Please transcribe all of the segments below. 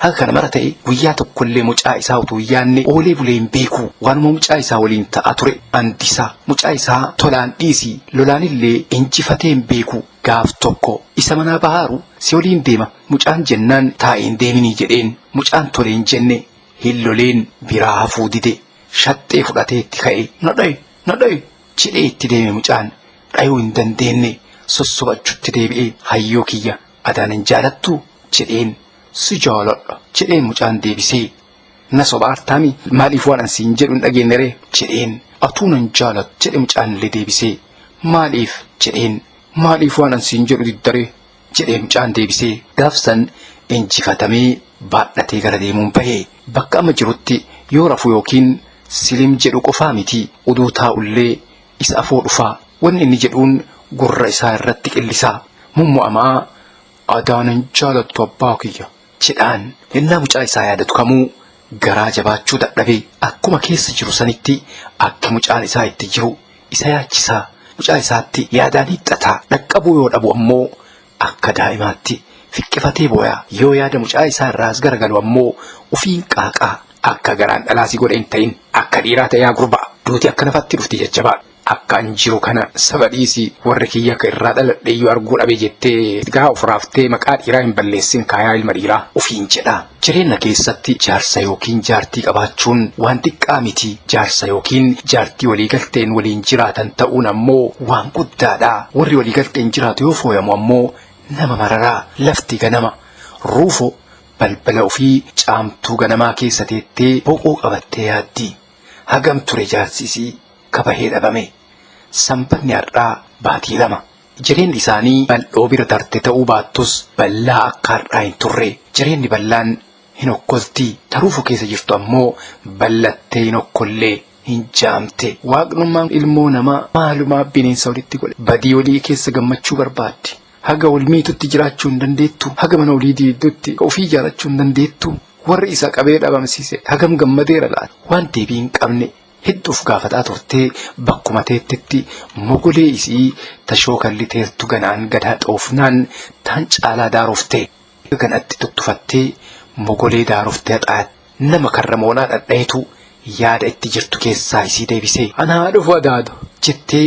Haga kana mara ta'e guyyaa tokkollee mucaa isaa utuu yaanne oolee bulee hin beeku. Waanuma mucaa isaa waliin ta'a ture andisaa mucaa isaa tolaan dhiisii lolaanillee injifatee hin beeku. Gaaf tokko isa manaa bahaaru si waliin deema mucaan jennaan taa'een deeminii jedheen mucaan toleen jenne hin loleen biraa hafuu dide shaxxee fudhatee itti ka'e na dha'i jedhee itti deeme mucaan dhayuu hin dandeenye sossobachuutti deebi'ee hayyoo kiyya adaanan jaalattu jedheen si jaaladha jedheen mucaan deebisee na sobaartaami maaliif waan ansiin jedhu hin dhageenyeree jedheen atuu nan jaaladha jedhe mucaan illee deebisee maaliif jedheen maaliif waan ansiin jedhu diddaree jedhee mucaan deebisee gaafsan injifatamee baadhatee gara deemuun bahee bakka amma jirutti yoo rafu yookiin silim jedhu qofaa miti uduu taa'ullee isa afoo dhufaa wanni inni jedhuun gurra isaa irratti qillisaa mummu'amaa adaanan jaalattu abbaa kiyya jedhaan innaa mucaa isaa yaadatu kamuu garaa jabaachuu dadhabee akkuma keessa jiru sanitti akka mucaan isaa itti jiru isa yaachisaa mucaa isaatti yaadaan hiixataa dhaqqabuu yoo dhabu ammoo akka daa'imaatti fiqqifatee booyaa yoo yaada mucaa isaa irraas garagalu ammoo ufiin qaaqaa akka garaan dhalaasii godhe hin ta'in akka dhiiraa ta'ee gurbaa duuti akka nafatti dhufti jajjabaa akka anjiru kana sabadhiisi warri kiyya akka irraa dhaladheeyyuu arguu dhabe jettee gaa of raaftee maqaa dhiiraa hin balleessin kaayaa ilma dhiiraa ufiin jedha. Jireenya keessatti jaarsa yookiin jaartii qabaachuun waan xiqqaa miti. Jaarsa yookiin jaartii waliigalteen waliin jiraatan ta'uun ammoo waan guddaadha. Warri waliigalteen jiraatu yoo fooyamu ammoo nama mararaa lafti ganama ruufo balbala ofii caamtuu ganamaa keessa teettee boqoo qabattee yaaddi. Hagam ture jaarsisii kabahee dhabame sanbanni har'aa baatii 2 jireenyi isaanii bal'oo bira tarte ta'uu baattus bal'aa akka har'aa hin turre jireenyi bal'aan hin okkolti taruufu keessa jirtu ammoo bal'attee hin okkollee hin jaamte. Waaqnummaan ilmoo namaa maalumaa bineensa walitti godhe badii walii keessa gammachuu barbaaddi. Haga wal miitutti jiraachuu hin dandeettu haga mana walii diiddutti ofii jaarachuu hin dandeettu. Warri isa qabee dhabamsiise hagam gammadeera laata waan deebii hin qabne hedduuf gaafataa turtee bakkuma teettetti mogolee isii tashoo kalliteertu ganaan gadaa xoofnaan taan caalaa daaroftee ganatti tuttufattee mogolee daaroftee haxaa'at nama karra moonaa dhadhayetu yaada itti jirtu keessaa isii deebisee anaa dhufu adaado jettee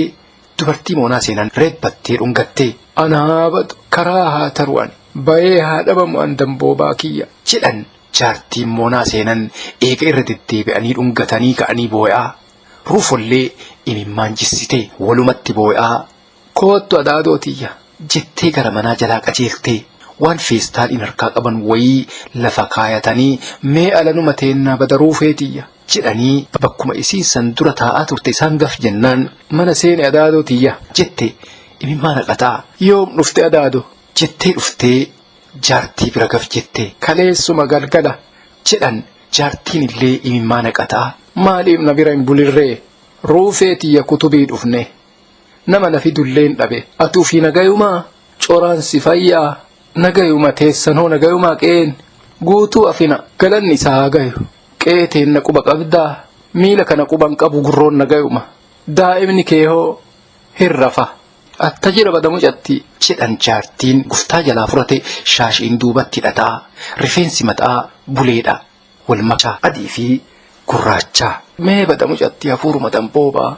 dubartii moonaa seenan reebbattee dhungattee anaa badu karaa haa taru'an bayee haa dhabamu an damboobaa kiyya jedhan. Jaartiin moonaa seenan eega irra deddeebi'anii dhungatanii ka'anii boo'aa ruufollee imimmaan jissitee walumatti boo'aa koottu adaadootiiyya jettee gara manaa jalaa qajeeltee waan feestaaliin harkaa qaban wayii lafa kaayatanii mee alanuma teennaa badaruufeetiyya jedhanii bakkuma isii san dura taa'aa turte isaan gaf jennaan mana seene adaadootiiyya jette imimmaan haqataa yoom dhufte adaado jettee dhuftee. Jaartii bira gaf jette kaleessuma galgala jedhan jaartiin illee imimmaan haqataa maaliif na bira hin bulirree ruufeetiyya kutubii dhufne nama na fidulleen dhabe atuu fi nagayumaa coraan si fayyaa nagayuma teessanoo nagayumaa qeen guutuu afina galanni isaa gayu qeeteen na quba qabdaa miila kana quban qabu gurroon nagayuma daa'imni keehoo hirrafa. Atta jira badamu jatti jedhan jaartiin guftaa jalaa furate shaashiin duubatti hidhataa rifeensi mataa buleedha wal makaa adii fi gurraachaa mee badamu jatti hafuuruma damboobaa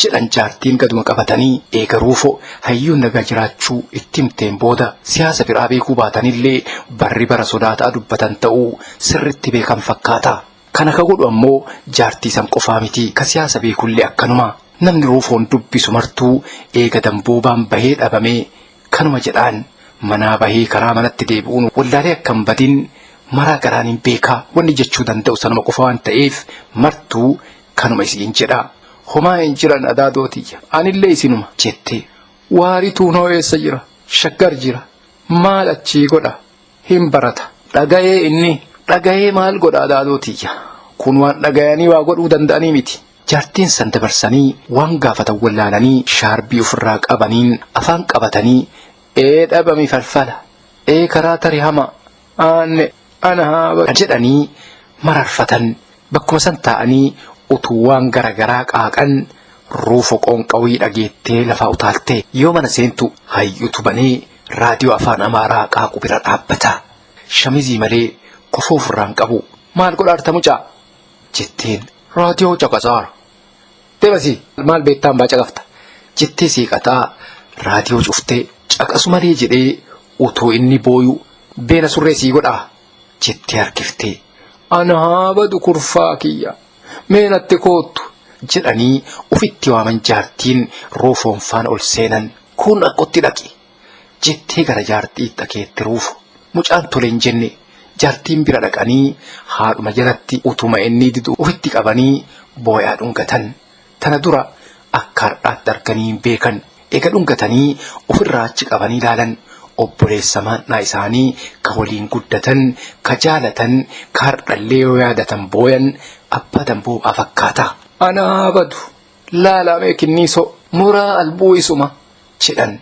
jedhan jaartiin gaduma qabatanii eegaruufo hayyuun nagaa jiraachuu itti himteen booda siyaasa biraa beekuu baatanillee barri bara sodaataa dubbatan ta'uu sirritti beekan fakkaata. Kana ka godhu ammoo jaartii san qofaa miti ka siyaasa beekullee akkanuma. Namni ruufoon dubbisu martuu eega damboobaan bahee dhabamee kanuma jedhaan manaa bahee karaa manatti deebi'uun wallaalee akkam badin maraa garaan hin beekaa wanni jechuu danda'u sanuma qofa waan ta'eef martuu kanuma isiin jedha. Homaa hin jiran adaadootiiyya anillee isinuma jette waarituun hoo eessa jira shaggar jira maal achii godha hin barata dhaga'ee inni dhaga'ee maal godha adaadootiiyya kun waan dhaga'anii waa godhuu danda'anii miti. Jaartiin san dabarsanii waan gaafatan wallaalanii shaarbii ofirraa qabaniin afaan qabatanii dhabami falfala karaa tarii hama aanne ana haa jedhanii mararfatan bakkuma san taa'anii utuu waan garagaraa qaaqan ruufo qoonqawii dhageettee lafaa utaaltee yoo mana seentu hayyuutu banee raadiyoo afaan amaaraa qaaqu bira dhaabbata shamizii malee kofoo ofirraan qabu. Maal godhaarta mucaa jetteen raadiyoo caqasaara. Deemasi maal beektaan baa caqafta jettee seeqataa raadiyoo cuftee caqasu malee jedhee utuu inni booyu beena surree sii godhaa jettee harkiftee. Ana haa badu kurfaa kiyya meenatti koottu jedhanii ufitti waaman jaartiin roofoon faana ol seenan. Kun akkootti dhaqi jettee gara jaartii dhaqeetti ruufu. Mucaan tole hin jenne jaartiin bira dhaqanii haadhuma jalatti utuma inni didu ufitti qabanii boo'aa dhungatan. Tana dura akka har'aatti arganii hin beekan. Eega dhungatanii ofirraa achi qabanii ilaalan. Obboleessa maannaa isaanii ka waliin guddatan, ka jaalatan, ka hardhallee yoo yaadatan booyan abbaa damboo'aa fakkaata. Anaa badu laalamee kinniisoo muraa albuu isuma jedhan.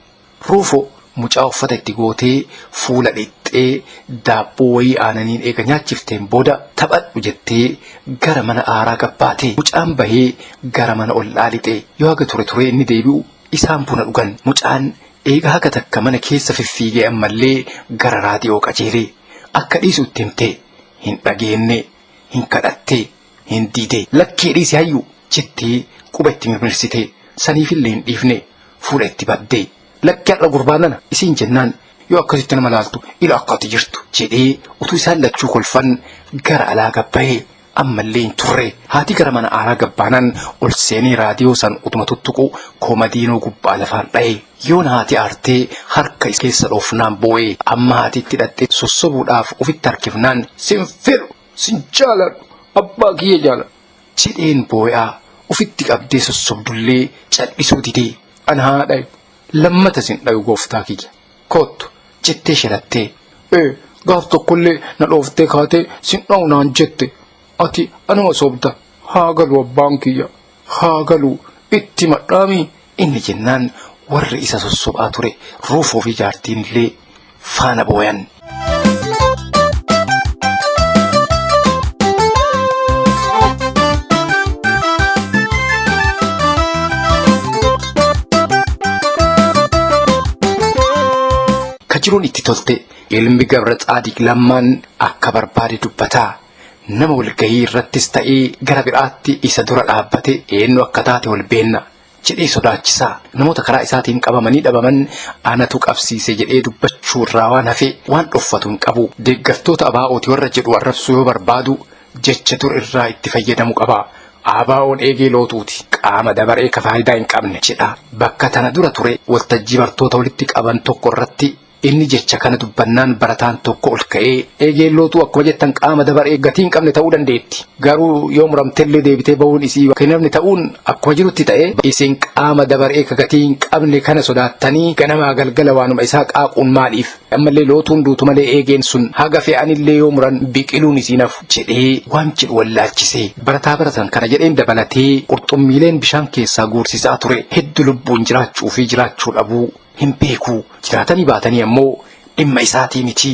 Ruufo mucaa uffata itti gootee fuula dhixxee daabboo wayii aananiin eega nyaachifteen booda taphadhu jettee gara mana aaraa gabbaate. Mucaan bahee gara mana ol laalixee yoo haga ture inni deebi'u isaan buna dhugan. Mucaan eega haga takka mana keessa fiffiigee ammallee gara raadiyoo qajeelee akka dhiisu itti himtee hin dhageenne hin kadhattee hin diidee. Lakkee dhiisi hayyuu jettee quba itti mirmirsitee saniifillee hin dhiifne fuula itti baddee. Lakkee har'a gurbaanana isiin jennaan yoo akkasitti nama laaltu ila akkati jirtu jedhee utuu isaan lachuu kolfan gara alaa gabbahee ammallee hin turre. Haati gara mana aaraa gabbaanan ol seenee raadiyoo san utuma tuttuqu koomadiinoo gubbaa lafaan dha'e. Yoon haati aartee harka keessa dhoofnaan boo'ee amma haatiitti hidhattee sossobuudhaaf ufitti harkifnaan sin fedhu sin jaaladhu abbaa kiyya jaaladhu jedheen boo'aa ufitti qabdee sossobdullee cal'isuu didee. Ana haadha lammata sin dhayu gooftaa kiyya koottu jettee shalattee. Gaaf tokkollee na dhooftee kaatee sin dha'u naan jette. Ati anuma sobda haa galu abbaan kiyya haa galu itti madhaami. Inni jennaan warri isa sossobaa ture ruufoo fi jaartiin illee faana booyan. Ka jiruun itti tolte ilmi gabra Tsaadiq lammaan akka barbaade dubbataa. Nama walgahii irrattis ta'ee gara biraatti isa dura dhaabbate eenyu akka taate wal beenna jedhee sodaachisaa. Namoota karaa isaatiin qabamanii dhabaman anatu qabsiise jedhee dubbachuu irraa waan hafe waan dhuffatu hin qabu. Deeggartoota abaa'ooti warra jedhu arrabsuu yoo barbaadu jecha dur irraa itti fayyadamu qaba. Abaa'oon eegee lootuuti qaama dabaree ka faayidaa hin qabne jedha. Bakka tana dura ture waltajjii bartoota walitti qaban tokko irratti inni jecha kana dubbannaan barataan tokko ol ka'ee eegeellootu akkuma jettan qaama dabaree gatii hin qabne ta'uu dandeetti. Garuu yoo muramtellee deebitee bahuun isii kennamni ta'uun akkuma jirutti ta'ee isin qaama dabaree ka gatii hin qabne kana sodaattanii ganamaa galgala waanuma isaa qaaquun maaliif? Ammallee lootuun duutu malee eegeen sun haga fe'anillee yoo muran biqiluun isiinaaf jedhee waan jedhu wallaachisee. Barataan kana jedheen dabalatee qurxummiileen bishaan keessaa guursisaa ture hedduu lubbuun jiraachuu fi jiraachuu dhabuu hin beeku. Jiraatanii baatanii ammoo dhimma isaatii miti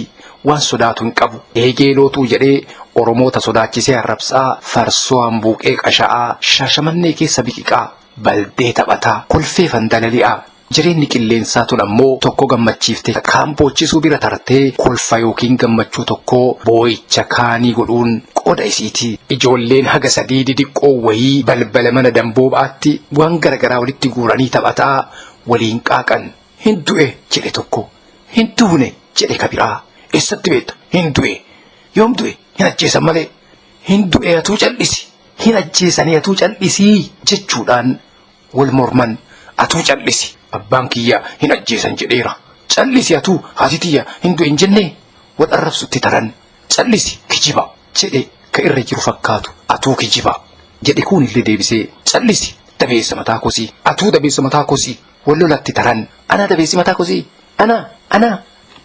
waan sodaatu hin qabu. Eegee lootuu jedhee Oromoota sodaachisee arrabsaa farsoo hambuuqee qasha'aa Shaashamannee keessa biqiqaa baldee taphataa kolfee fandalali'aa. Jireenyi qilleensaa tun ammoo tokko gammachiiftee kaan boochisuu bira tartee kolfa yookiin gammachuu tokko boo'icha kaanii godhuun qooda isiiti. Ijoolleen haga sadii didiqqoo wayii balbala mana damboobaatti waan garagaraa walitti guuranii taphataa waliin qaaqan. Hin du'e jedhe tokko hin duune jedhe ka biraa. Eessatti beekta hin du'e yoom du'e hin ajjeesan malee hin du'e atuu cal'isi hin ajjeesanii atuu cal'isii jechuudhaan wal morman. Atuu cal'isi abbaan kiyya hin ajjeesan jedheera cal'isi atuu haati tiyya hin du'e hin jennee wal arrabsutti taran. Cal'isi kijiba jedhe ka irra jiru fakkaatu atuu kijiba jedhe kun illee deebisee cal'isi dabeessa mataa kosii atuu dabeessa mataa kosii. Wallolatti taran ana dabeessi mataa kosii ana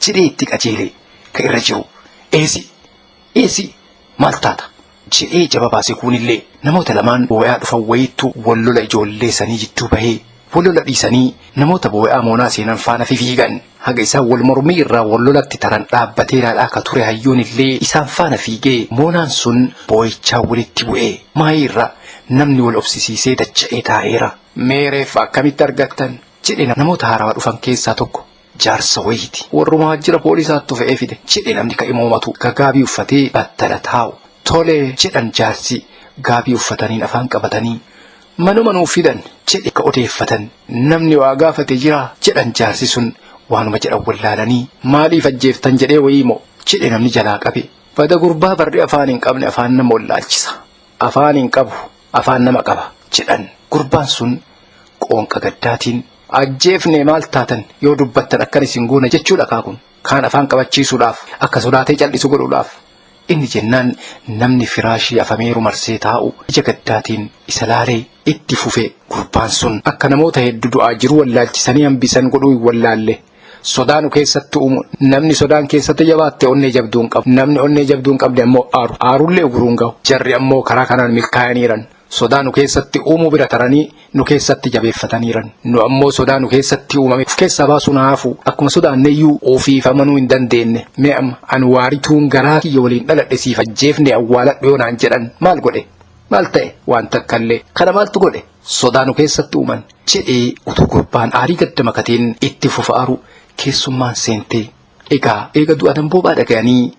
jedhee itti qajeele ka irra jiru eesi maal taata jedhee jaba baase kunillee. Namoota lamaan boo'aa dhufan wayittu wallola ijoollee sanii jidduu bahee wallola dhiisanii namoota boo'aa moonaa seenan faana fiigan. Haga isaan wal mormii irraa wallolatti taran dhaabbatee ilaalaa ka ture hayyuun illee isaan faana fiigee moonaan sun boo'ichaa walitti bu'ee maayii irra namni wal obsisiisee dacha'ee taa'eera. Meereef akkamitti argattan jedhe namoota haarawaa dhufan keessaa tokko. jaarsa wayiiti. Warruma waajjira poolisaatti fe'ee fide jedhe namni ka'e moomatu gaabii uffatee battala taa'u. Tolee jedhan jaarsi gaabii uffataniin afaan qabatanii manuma nuuf fidan jedhe ka odeeffatan namni waa gaafate jira jedhan jaarsi sun waanuma jedhan wallaalanii maaliif ajjeeftan jedhee wayiimo jedhe namni jalaa qabe. Bada gurbaa barri afaan hin qabne afaan nama wallaalchisa. Afaan hin qabu afaan nama qaba jedhan. Gurbaan sun qoonqa gaddaatiin ajjeefne maal taatan yoo dubbattan akkan isin goona jechuudha kaakun. Kaan afaan qabachiisuudhaaf akka sodaatee cal'isu godhuudhaaf. Inni jennaan namni firaashii afameeru marsee taa'u ija gaddaatiin isa laalee itti fufe. Gurbaan sun akka namoota hedduu du'aa jiru wallaalchisanii hambisan godhuu hin wallaalle. Sodaanu keessatti uumu namni sodaan keessatti jabaatte onnee jabduun qabu. Namni onnee jabduun qabde ammoo aarullee uguruun gahu. Jarri ammoo karaa kanaan milkaa'aniiran. Sodaanu keessatti uumuu bira taranii nu keessatti jabeeffataniiran. Nu ammoo sodaanu keessatti uumame keessaa baasuun haafu akkuma sodaanneeyyuu ofiif amanuu hin dandeenye. Mee amma an waarituun garaa kiyya waliin dhaladhe siif ajjeefne awwaaladhu yoo naan jedhan maal godhe? Maal ta'e? Waan takkallee kana maaltu godhe? Sodaanu keessatti uuman jedhee utuu gurbaan aarii gadda makateen itti fufaaru keessummaan seentee. Eega du'a damboobaa dhaga'anii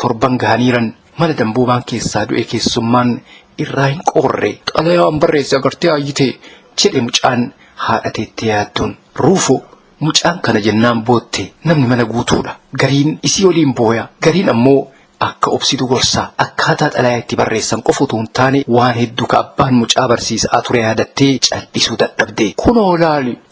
torban gahaniiran mana damboobaan keessaa du'e keessummaan irraa hin qorre xalayaan barreesse agartee hayyite jedhe mucaan haadhateetti yaadduun. Ruufo mucaan kana jennaan bootte namni mana guutuudha. Gariin isii waliin booya gariin ammoo akka obsitu gorsaa akkaataa xalayaa itti barreessan qofa utuu hin taane waan hedduu ka abbaan mucaa barsiisaa ture yaadattee cal'isuu dadhabde.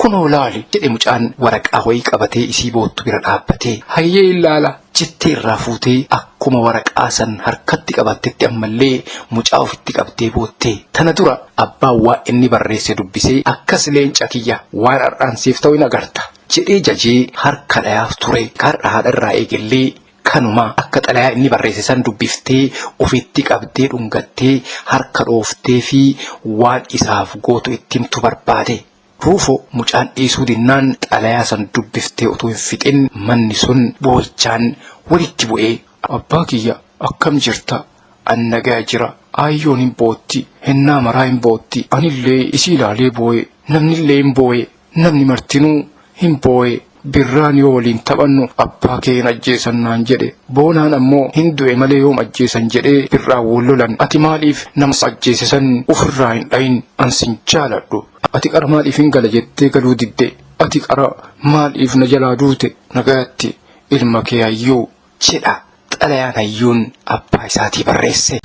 Kunoo laali jedhe mucaan waraqaa wayii qabatee isii boottu bira dhaabbatee hayyee ilaala jettee irraa fuutee akkuma waraqaa san harkatti qabattetti ammallee mucaa ofitti qabdee boottee. Tana dura abbaan waa inni barreesse dubbisee akkas leenca kiyya waan har'aansiif ta'u hin agarta jedhee jajee harka dhayaaf ture. Har'a haadharraa eegallee kanuma akka xalayaa inni barreesse san dubbiftee ofitti qabdee dhungattee harka dhooftee fi waan isaaf gootu itti himtu barbaade. Ruufo mucaan dhiisuu dinnaan xalayaa san dubbiftee utuu hin fixin manni sun boo'ichaan walitti bu'ee. Abbaa kiyya akkam jirta? An nagaa jira. Ayyoon hin bootti. Hennaa maraa hin bootti. Anillee isii ilaalee boo'e. Namnillee hin boo'e. Namni martinuu hin boo'e. Birraan yoo waliin taphannu abbaa kee hin ajjeesan naan jedhe. Boonaan ammoo hin du'e malee yoom ajjeesan jedhee birraan wal lolan. Ati maaliif nama ajjeesisan ofirraa hin dhayin? Ansin jaaladhu. Ati qara maaliif hin gala jettee galuu didde? Ati qara maaliif na jalaa duute? Nagaatti ilma kee Hayyuu jedha xalayaan Hayyuun abbaa isaatii barreesse.